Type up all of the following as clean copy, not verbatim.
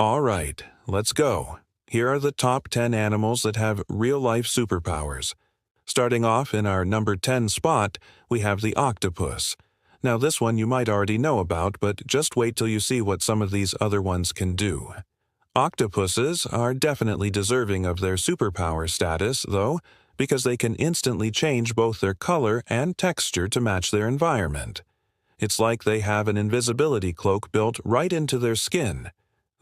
All right, let's go. Here are the top 10 animals that have real-life superpowers. Starting off in our number 10 spot, we have the octopus. Now this one you might already know about, but just wait till you see what some of these other ones can do. Octopuses are definitely deserving of their superpower status, though, because they can instantly change both their color and texture to match their environment. It's like they have an invisibility cloak built right into their skin.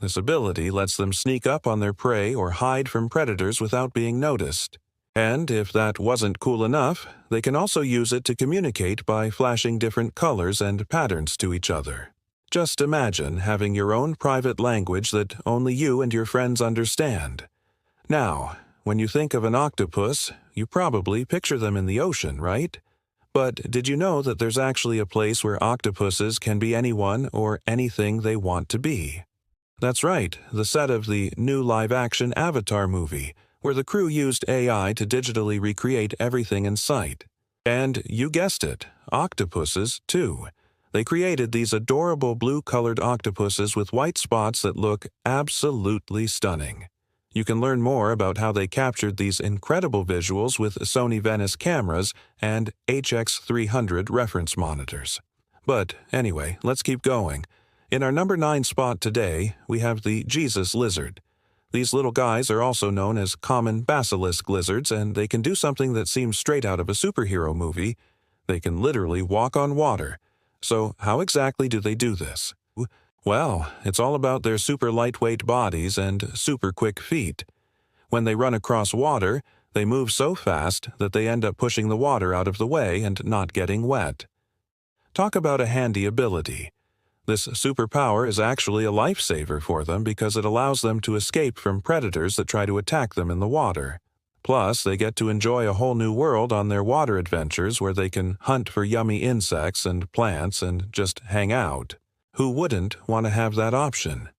This ability lets them sneak up on their prey or hide from predators without being noticed. And if that wasn't cool enough, they can also use it to communicate by flashing different colors and patterns to each other. Just imagine having your own private language that only you and your friends understand. Now, when you think of an octopus, you probably picture them in the ocean, right? But did you know that there's actually a place where octopuses can be anyone or anything they want to be? That's right, the set of the new live-action Avatar movie, where the crew used AI to digitally recreate everything in sight. And you guessed it, octopuses, too. They created these adorable blue-colored octopuses with white spots that look absolutely stunning. You can learn more about how they captured these incredible visuals with Sony Venice cameras and HX300 reference monitors. But anyway, let's keep going. In our number 9 spot today, we have the Jesus lizard. These little guys are also known as common basilisk lizards, and they can do something that seems straight out of a superhero movie. They can literally walk on water. So how exactly do they do this? Well, it's all about their super lightweight bodies and super quick feet. When they run across water, they move so fast that they end up pushing the water out of the way and not getting wet. Talk about a handy ability. This superpower is actually a lifesaver for them because it allows them to escape from predators that try to attack them in the water. Plus, they get to enjoy a whole new world on their water adventures where they can hunt for yummy insects and plants and just hang out. Who wouldn't want to have that option?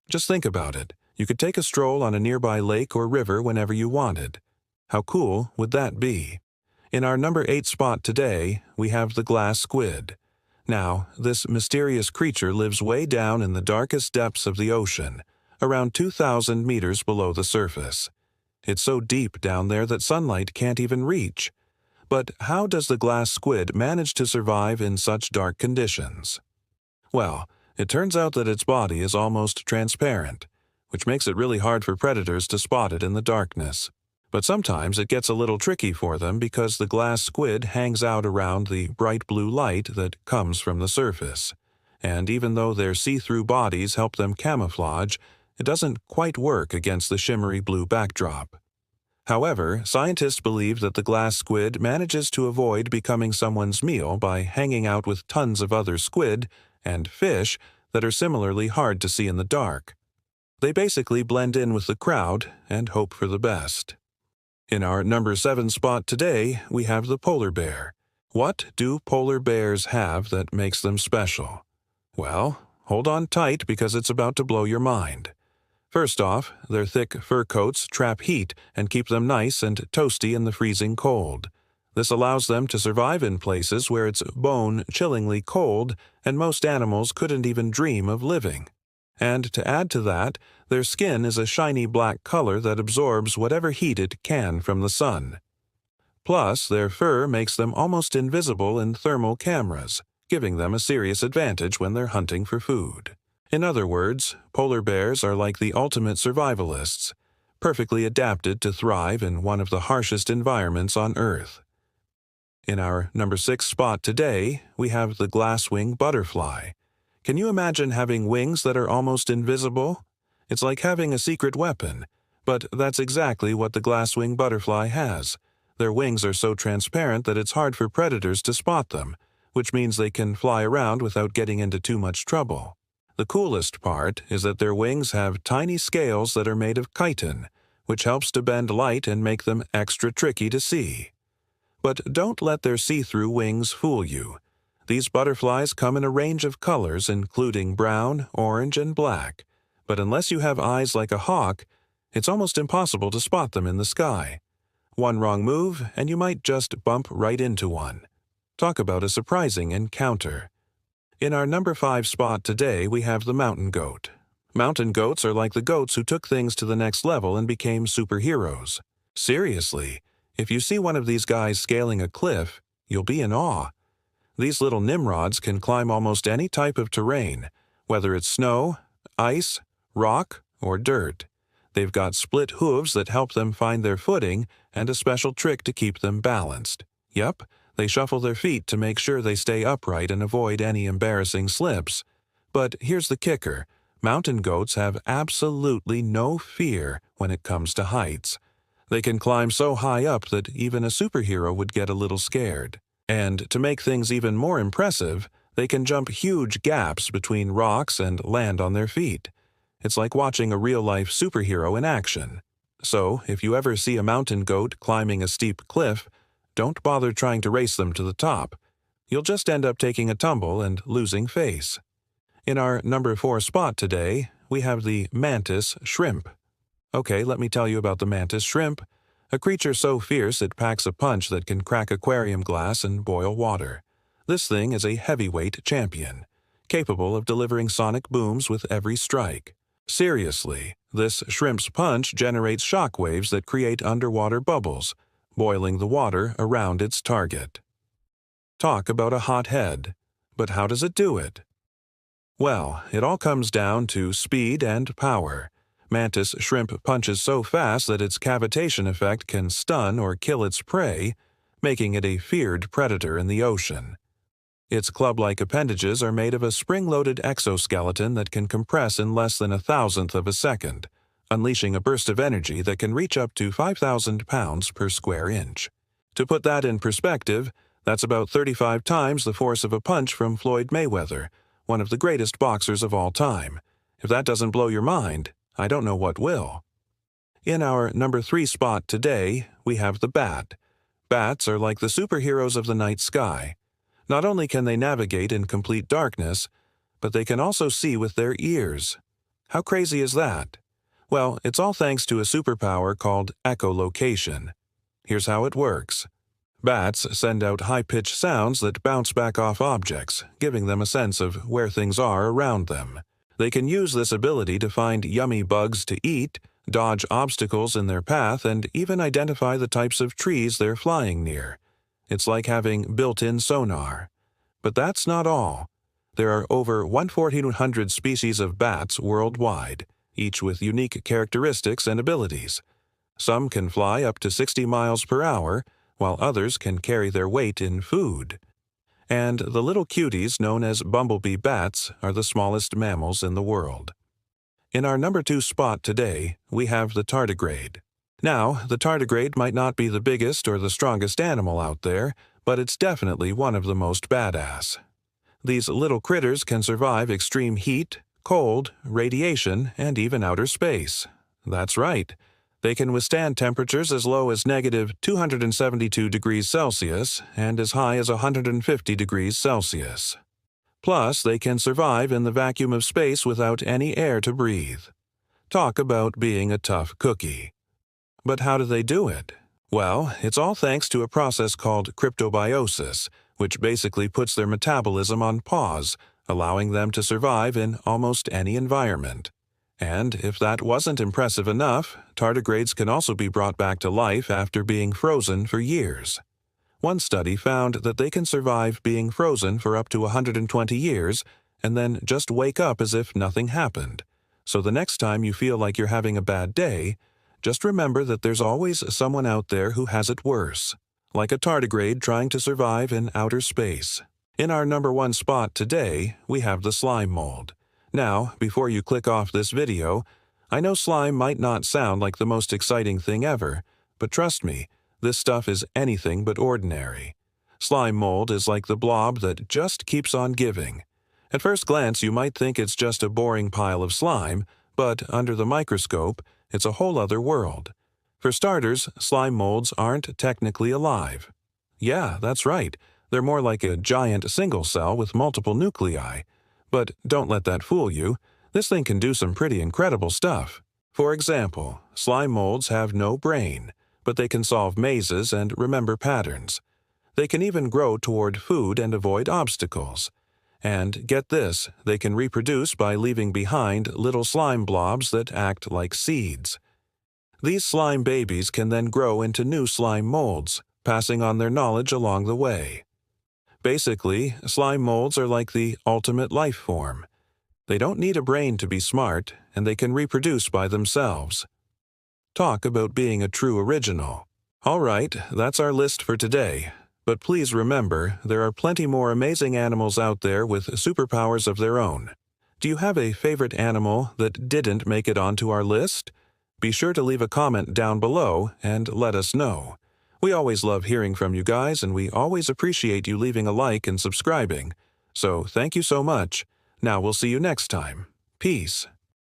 Just think about it. You could take a stroll on a nearby lake or river whenever you wanted. How cool would that be? In our number 8 spot today, we have the glass squid. Now, this mysterious creature lives way down in the darkest depths of the ocean, around 2,000 meters below the surface. It's so deep down there that sunlight can't even reach. But how does the glass squid manage to survive in such dark conditions? Well, it turns out that its body is almost transparent, which makes it really hard for predators to spot it in the darkness. But sometimes it gets a little tricky for them because the glass squid hangs out around the bright blue light that comes from the surface. And even though their see-through bodies help them camouflage, it doesn't quite work against the shimmery blue backdrop. However, scientists believe that the glass squid manages to avoid becoming someone's meal by hanging out with tons of other squid and fish that are similarly hard to see in the dark. They basically blend in with the crowd and hope for the best. In our number 7 spot today, we have the polar bear. What do polar bears have that makes them special? Well, hold on tight because it's about to blow your mind. First off, their thick fur coats trap heat and keep them nice and toasty in the freezing cold. This allows them to survive in places where it's bone-chillingly cold and most animals couldn't even dream of living. And to add to that, their skin is a shiny black color that absorbs whatever heat it can from the sun. Plus, their fur makes them almost invisible in thermal cameras, giving them a serious advantage when they're hunting for food. In other words, polar bears are like the ultimate survivalists, perfectly adapted to thrive in one of the harshest environments on Earth. In our number 6 spot today, we have the glasswing butterfly. Can you imagine having wings that are almost invisible? It's like having a secret weapon, but that's exactly what the glasswing butterfly has. Their wings are so transparent that it's hard for predators to spot them, which means they can fly around without getting into too much trouble. The coolest part is that their wings have tiny scales that are made of chitin, which helps to bend light and make them extra tricky to see. But don't let their see-through wings fool you. These butterflies come in a range of colors including brown, orange, and black, but unless you have eyes like a hawk, it's almost impossible to spot them in the sky. One wrong move and you might just bump right into one. Talk about a surprising encounter. In our number 5 spot today we have the mountain goat. Mountain goats are like the goats who took things to the next level and became superheroes. Seriously, if you see one of these guys scaling a cliff, you'll be in awe. These little nimrods can climb almost any type of terrain, whether it's snow, ice, rock, or dirt. They've got split hooves that help them find their footing and a special trick to keep them balanced. Yep, they shuffle their feet to make sure they stay upright and avoid any embarrassing slips. But here's the kicker. Mountain goats have absolutely no fear when it comes to heights. They can climb so high up that even a superhero would get a little scared. And to make things even more impressive, they can jump huge gaps between rocks and land on their feet. It's like watching a real-life superhero in action. So, if you ever see a mountain goat climbing a steep cliff, don't bother trying to race them to the top. You'll just end up taking a tumble and losing face. In our number 4 spot today, we have the mantis shrimp. Okay, let me tell you about the mantis shrimp. A creature so fierce it packs a punch that can crack aquarium glass and boil water. This thing is a heavyweight champion, capable of delivering sonic booms with every strike. Seriously, this shrimp's punch generates shock waves that create underwater bubbles, boiling the water around its target. Talk about a hot head. But how does it do it? Well, it all comes down to speed and power. Mantis shrimp punches so fast that its cavitation effect can stun or kill its prey, making it a feared predator in the ocean. Its club-like appendages are made of a spring-loaded exoskeleton that can compress in less than 1,000th of a second, unleashing a burst of energy that can reach up to 5,000 pounds per square inch. To put that in perspective, that's about 35 times the force of a punch from Floyd Mayweather, one of the greatest boxers of all time. If that doesn't blow your mind, I don't know what will. In our number 3 spot today, we have the bat. Bats are like the superheroes of the night sky. Not only can they navigate in complete darkness, but they can also see with their ears. How crazy is that? Well, it's all thanks to a superpower called echolocation. Here's how it works. Bats send out high-pitched sounds that bounce back off objects, giving them a sense of where things are around them. They can use this ability to find yummy bugs to eat, dodge obstacles in their path, and even identify the types of trees they're flying near. It's like having built-in sonar. But that's not all. There are over 1,400 species of bats worldwide, each with unique characteristics and abilities. Some can fly up to 60 miles per hour, while others can carry their weight in food. And the little cuties known as bumblebee bats are the smallest mammals in the world. In our number 2 spot today, we have the tardigrade. Now, the tardigrade might not be the biggest or the strongest animal out there, but it's definitely one of the most badass. These little critters can survive extreme heat, cold, radiation, and even outer space. That's right. They can withstand temperatures as low as negative 272 degrees Celsius and as high as 150 degrees Celsius. Plus, they can survive in the vacuum of space without any air to breathe. Talk about being a tough cookie. But how do they do it? Well, it's all thanks to a process called cryptobiosis, which basically puts their metabolism on pause, allowing them to survive in almost any environment. And if that wasn't impressive enough, tardigrades can also be brought back to life after being frozen for years. One study found that they can survive being frozen for up to 120 years and then just wake up as if nothing happened. So the next time you feel like you're having a bad day, just remember that there's always someone out there who has it worse, like a tardigrade trying to survive in outer space. In our number 1 spot today, we have the slime mold. Now, before you click off this video, I know slime might not sound like the most exciting thing ever, but trust me, this stuff is anything but ordinary. Slime mold is like the blob that just keeps on giving. At first glance, you might think it's just a boring pile of slime, but under the microscope, it's a whole other world. For starters, slime molds aren't technically alive. Yeah, that's right. They're more like a giant single cell with multiple nuclei. But don't let that fool you. This thing can do some pretty incredible stuff. For example, slime molds have no brain, but they can solve mazes and remember patterns. They can even grow toward food and avoid obstacles. And get this, they can reproduce by leaving behind little slime blobs that act like seeds. These slime babies can then grow into new slime molds, passing on their knowledge along the way. Basically, slime molds are like the ultimate life form. They don't need a brain to be smart, and they can reproduce by themselves. Talk about being a true original. All right, that's our list for today. But please remember, there are plenty more amazing animals out there with superpowers of their own. Do you have a favorite animal that didn't make it onto our list? Be sure to leave a comment down below and let us know. We always love hearing from you guys, and we always appreciate you leaving a like and subscribing. So thank you so much. Now we'll see you next time. Peace.